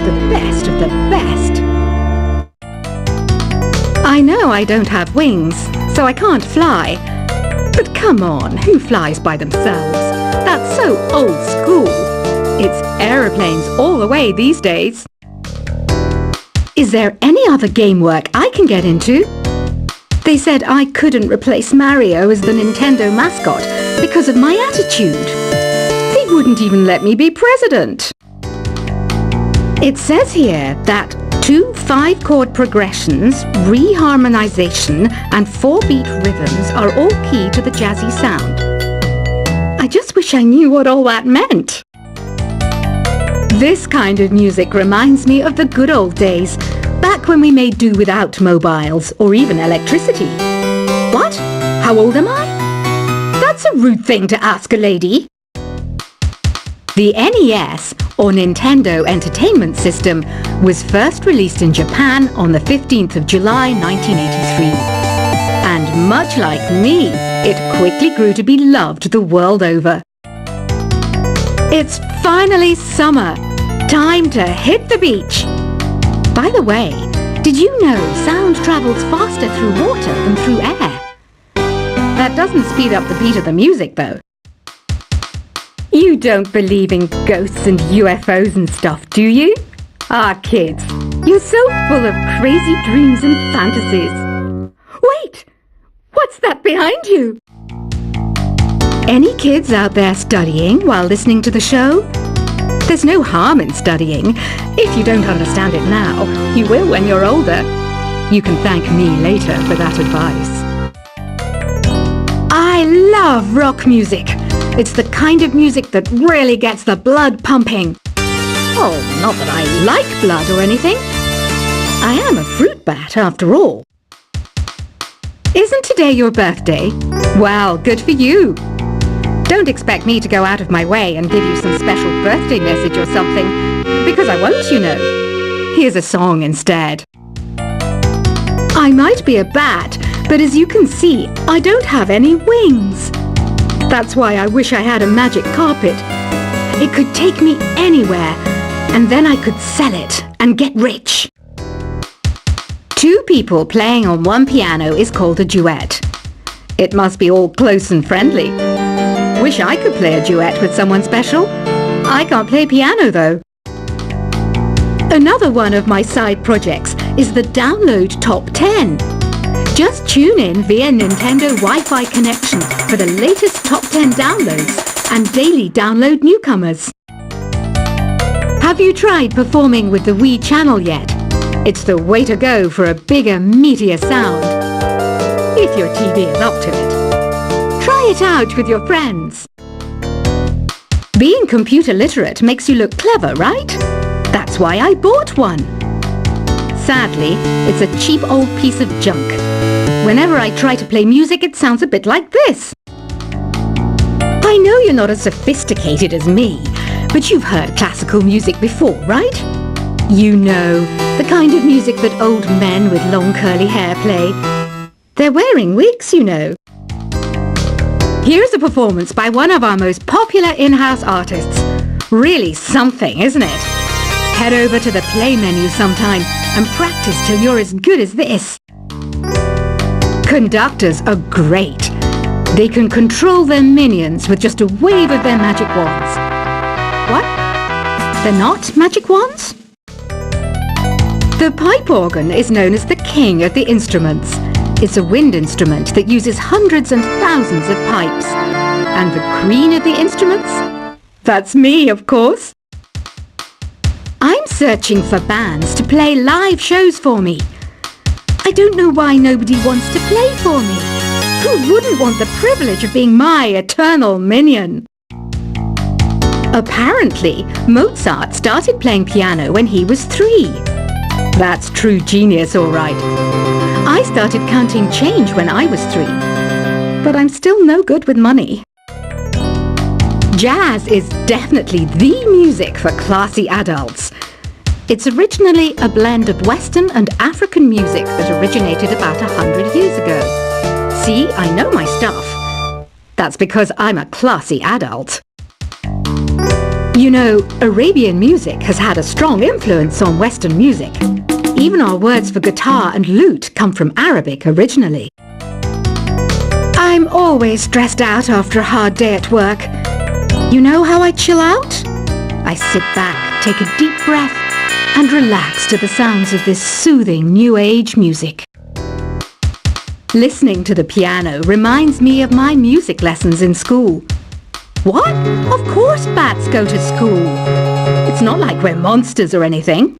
the best of the best. I know I don't have wings, so I can't fly. But come on, who flies by themselves? That's so old school. It's aeroplanes all the way these days. Is there any other game work I can get into? They said I couldn't replace Mario as the Nintendo mascot because of my attitude. They wouldn't even let me be president. It says here that 2 5-chord progressions, reharmonization, and 4-beat rhythms are all key to the jazzy sound. I just wish I knew what all that meant. This kind of music reminds me of the good old days, back when we made do without mobiles or even electricity. What? How old am I? That's a rude thing to ask a lady. The NES, or Nintendo Entertainment System, was first released in Japan on the 15th of July 1983. And much like me, it quickly grew to be loved the world over. It's finally summer. Time to hit the beach. By the way, did you know sound travels faster through water than through air? That doesn't speed up the beat of the music, though. You don't believe in ghosts and UFOs and stuff, do you? Ah, kids, you're so full of crazy dreams and fantasies. Wait! What's that behind you? Any kids out there studying while listening to the show? There's no harm in studying. If you don't understand it now, you will when you're older. You can thank me later for that advice. I love rock music. It's the kind of music that really gets the blood pumping. Oh, not that I like blood or anything. I am a fruit bat after all. Isn't today your birthday? Well, good for you. Don't expect me to go out of my way and give you some special birthday message or something, because I won't, you know. Here's a song instead. I might be a bat, but as you can see, I don't have any wings. That's why I wish I had a magic carpet. It could take me anywhere, and then I could sell it and get rich. 2 people playing on one piano is called a duet. It must be all close and friendly. Wish I could play a duet with someone special. I can't play piano though. Another one of my side projects is the Download Top 10. Just tune in via Nintendo Wi-Fi connection for the latest top 10 downloads and daily download newcomers. Have you tried performing with the Wii channel yet? It's the way to go for a bigger, meatier sound. If your TV is up to it. Try it out with your friends. Being computer literate makes you look clever, right? That's why I bought one. Sadly, it's a cheap old piece of junk. Whenever I try to play music, it sounds a bit like this. I know you're not as sophisticated as me, but you've heard classical music before, right? You know, the kind of music that old men with long curly hair play. They're wearing wigs, you know. Here's a performance by one of our most popular in-house artists. Really something, isn't it? Head over to the play menu sometime and practice till you're as good as this. Conductors are great. They can control their minions with just a wave of their magic wands. What? They're not magic wands? The pipe organ is known as the king of the instruments. It's a wind instrument that uses hundreds and thousands of pipes. And the queen of the instruments? That's me, of course. I'm searching for bands to play live shows for me. I don't know why nobody wants to play for me. Who wouldn't want the privilege of being my eternal minion? Apparently, Mozart started playing piano when he was 3. That's true genius, all right. I started counting change when I was 3. But I'm still no good with money. Jazz is definitely the music for classy adults. It's originally a blend of Western and African music that originated about 100 years ago. See, I know my stuff. That's because I'm a classy adult. You know, Arabian music has had a strong influence on Western music. Even our words for guitar and lute come from Arabic originally. I'm always stressed out after a hard day at work. You know how I chill out? I sit back, take a deep breath, and relax to the sounds of this soothing new age music. Listening to the piano reminds me of my music lessons in school. What? Of course bats go to school. It's not like we're monsters or anything.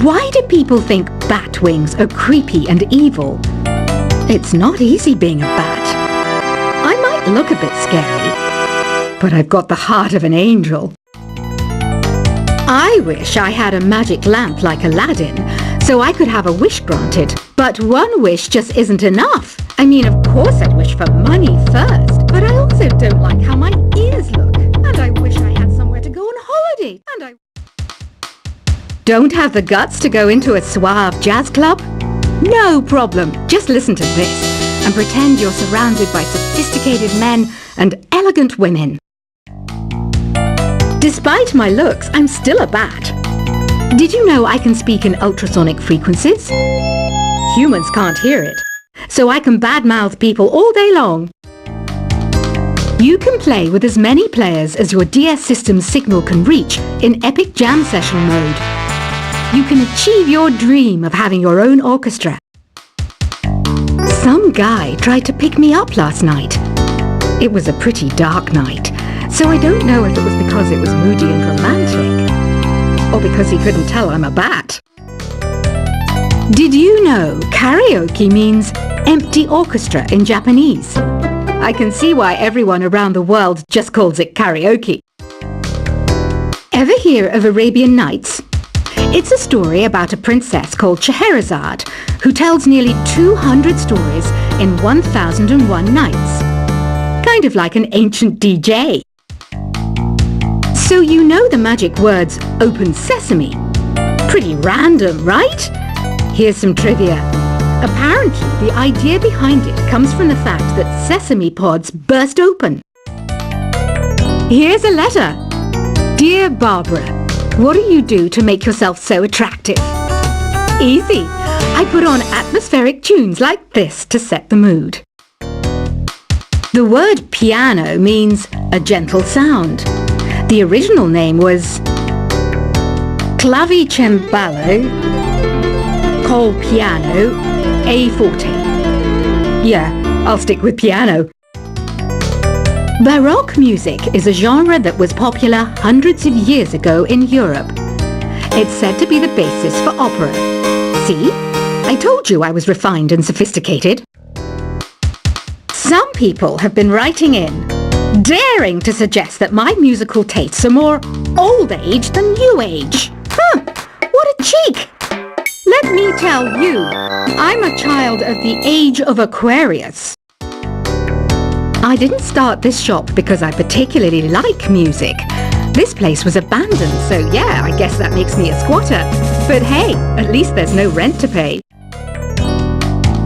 Why do people think bat wings are creepy and evil? It's not easy being a bat. I might look a bit scary, but I've got the heart of an angel. I wish I had a magic lamp like Aladdin, so I could have a wish granted. But one wish just isn't enough. I mean, of course I'd wish for money first, but I also don't like how my ears look. And I wish I had somewhere to go on holiday. And I don't have the guts to go into a suave jazz club? No problem. Just listen to this and pretend you're surrounded by sophisticated men and elegant women. Despite my looks, I'm still a bat. Did you know I can speak in ultrasonic frequencies? Humans can't hear it, so I can badmouth people all day long. You can play with as many players as your DS system's signal can reach in Epic Jam Session mode. You can achieve your dream of having your own orchestra. Some guy tried to pick me up last night. It was a pretty dark night, so I don't know if it was because it was moody and romantic, or because he couldn't tell I'm a bat. Did you know karaoke means empty orchestra in Japanese? I can see why everyone around the world just calls it karaoke. Ever hear of Arabian Nights? It's a story about a princess called Scheherazade who tells nearly 200 stories in 1001 nights. Kind of like an ancient DJ. So you know the magic words "Open Sesame"? Pretty random, right? Here's some trivia. Apparently, the idea behind it comes from the fact that sesame pods burst open. Here's a letter. Dear Barbara, what do you do to make yourself so attractive? Easy. I put on atmospheric tunes like this to set the mood. The word piano means a gentle sound. The original name was clavicembalo col piano a forte. Yeah, I'll stick with piano. Baroque music is a genre that was popular hundreds of years ago in Europe. It's said to be the basis for opera. See? I told you I was refined and sophisticated. Some people have been writing in, daring to suggest that my musical tastes are more old age than new age. Huh, what a cheek! Let me tell you, I'm a child of the age of Aquarius. I didn't start this shop because I particularly like music. This place was abandoned, so yeah, I guess that makes me a squatter. But hey, at least there's no rent to pay.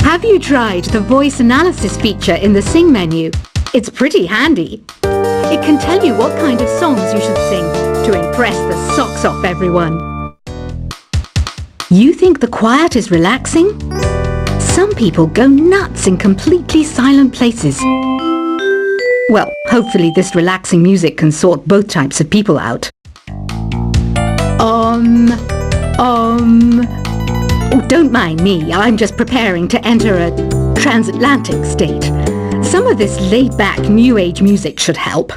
Have you tried the voice analysis feature in the Sing menu? It's pretty handy. It can tell you what kind of songs you should sing to impress the socks off everyone. You think the quiet is relaxing? Some people go nuts in completely silent places. Well, hopefully this relaxing music can sort both types of people out. Oh, don't mind me, I'm just preparing to enter a transatlantic state. Some of this laid-back new age music should help.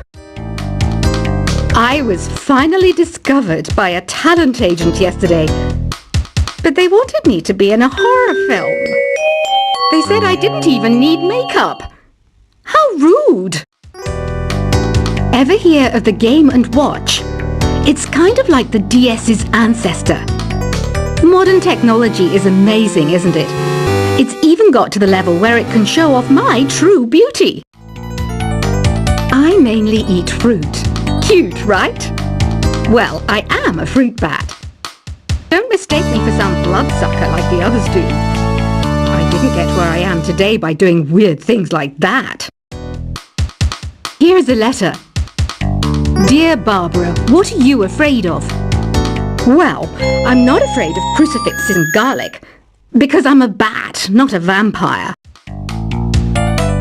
I was finally discovered by a talent agent yesterday, but they wanted me to be in a horror film. They said I didn't even need makeup. How rude! Ever hear of the Game & Watch? It's kind of like the DS's ancestor. Modern technology is amazing, isn't it? It's even got to the level where it can show off my true beauty. I mainly eat fruit. Cute, right? Well, I am a fruit bat. Don't mistake me for some bloodsucker like the others do. I didn't get where I am today by doing weird things like that. Here's a letter. Dear Barbara, what are you afraid of? Well, I'm not afraid of crucifixes and garlic, because I'm a bat, not a vampire.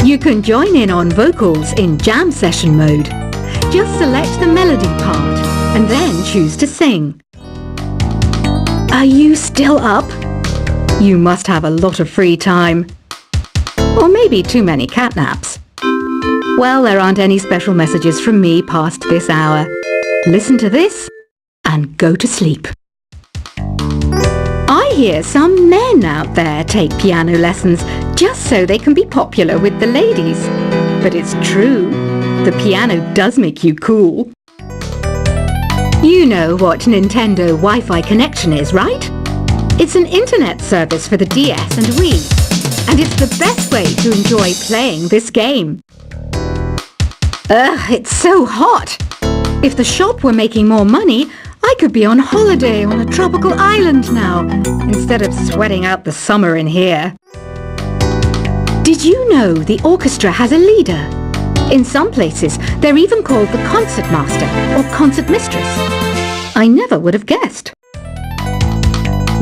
You can join in on vocals in jam session mode. Just select the melody part and then choose to sing. Are you still up? You must have a lot of free time. Or maybe too many catnaps. Well, there aren't any special messages from me past this hour. Listen to this and go to sleep. I hear some men out there take piano lessons just so they can be popular with the ladies. But it's true, the piano does make you cool. You know what Nintendo Wi-Fi connection is, right? It's an internet service for the DS and Wii, and it's the best way to enjoy playing this game. Ugh, it's so hot! If the shop were making more money, I could be on holiday on a tropical island now, instead of sweating out the summer in here. Did you know the orchestra has a leader? In some places, they're even called the concert master or concert mistress. I never would have guessed.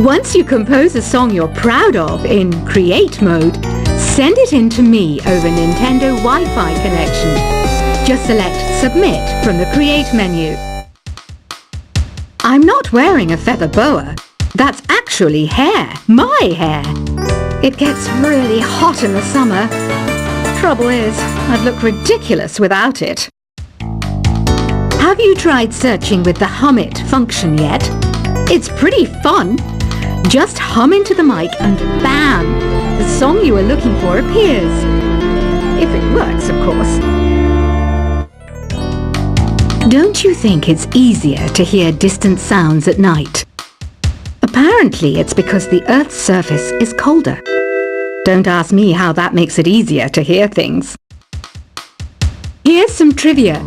Once you compose a song you're proud of in Create mode, send it in to me over Nintendo Wi-Fi connection. Just select Submit from the Create menu. I'm not wearing a feather boa. That's actually hair, my hair. It gets really hot in the summer. Trouble is, I'd look ridiculous without it. Have you tried searching with the Hum It function yet? It's pretty fun. Just hum into the mic and bam! The song you are looking for appears. If it works, of course. Don't you think it's easier to hear distant sounds at night? Apparently it's because the Earth's surface is colder. Don't ask me how that makes it easier to hear things. Here's some trivia.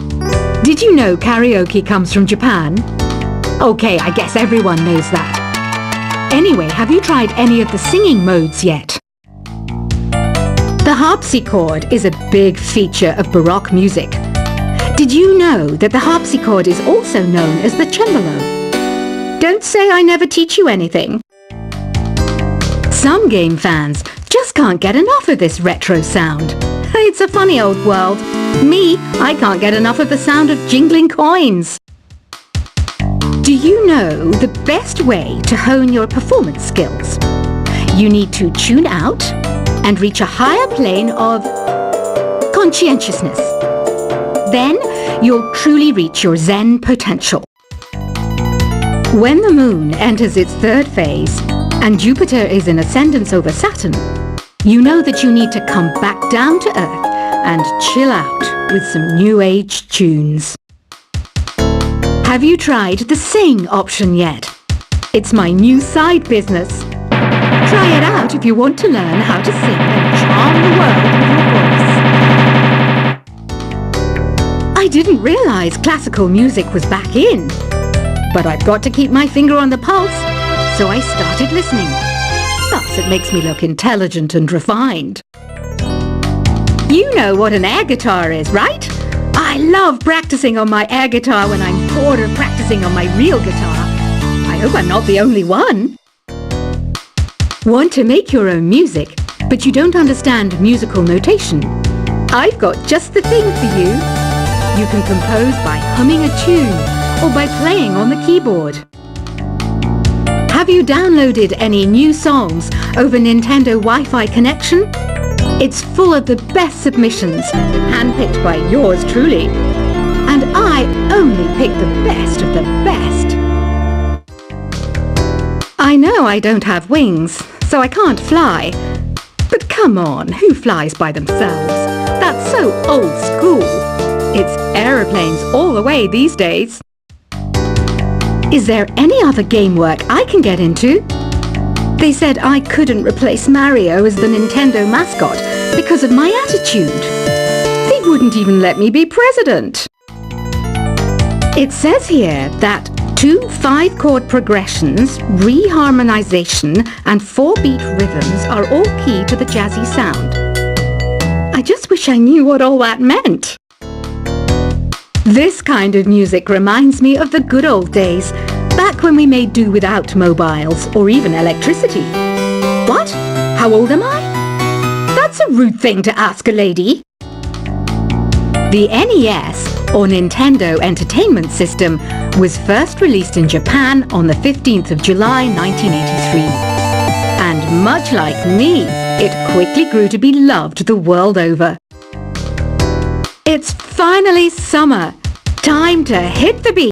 Did you know karaoke comes from Japan? Okay, I guess everyone knows that. Anyway, have you tried any of the singing modes yet? The harpsichord is a big feature of Baroque music. Did you know that the harpsichord is also known as the cembalo? Don't say I never teach you anything. Some game fans just can't get enough of this retro sound. It's a funny old world. Me, I can't get enough of the sound of jingling coins. Do you know the best way to hone your performance skills? You need to tune out and reach a higher plane of conscientiousness. Then you'll truly reach your Zen potential. When the moon enters its third phase and Jupiter is in ascendance over Saturn, you know that you need to come back down to Earth and chill out with some new age tunes. Have you tried the Sing option yet? It's my new side business. Try it out if you want to learn how to sing and charm the world with your voice. I didn't realize classical music was back in. But I've got to keep my finger on the pulse, so I started listening. Plus, it makes me look intelligent and refined. You know what an air guitar is, right? I love practicing on my air guitar when I'm bored of practicing on my real guitar. I hope I'm not the only one. Want to make your own music, but you don't understand musical notation? I've got just the thing for you. You can compose by humming a tune or by playing on the keyboard. Have you downloaded any new songs over Nintendo Wi-Fi connection? It's full of the best submissions, handpicked by yours truly. And I only pick the best of the best. I know I don't have wings, so I can't fly. But come on, who flies by themselves? That's so old school. It's aeroplanes all the way these days. Is there any other game work I can get into? They said I couldn't replace Mario as the Nintendo mascot because of my attitude. They wouldn't even let me be president. It says here that 2 5-chord progressions, reharmonization, and 4-beat rhythms are all key to the jazzy sound. I just wish I knew what all that meant. This kind of music reminds me of the good old days, back when we made do without mobiles or even electricity. What? How old am I? That's a rude thing to ask a lady. The NES, or Nintendo Entertainment System, was first released in Japan on the 15th of July 1983. And much like me, it quickly grew to be loved the world over. It's finally summer. Time to hit the beach.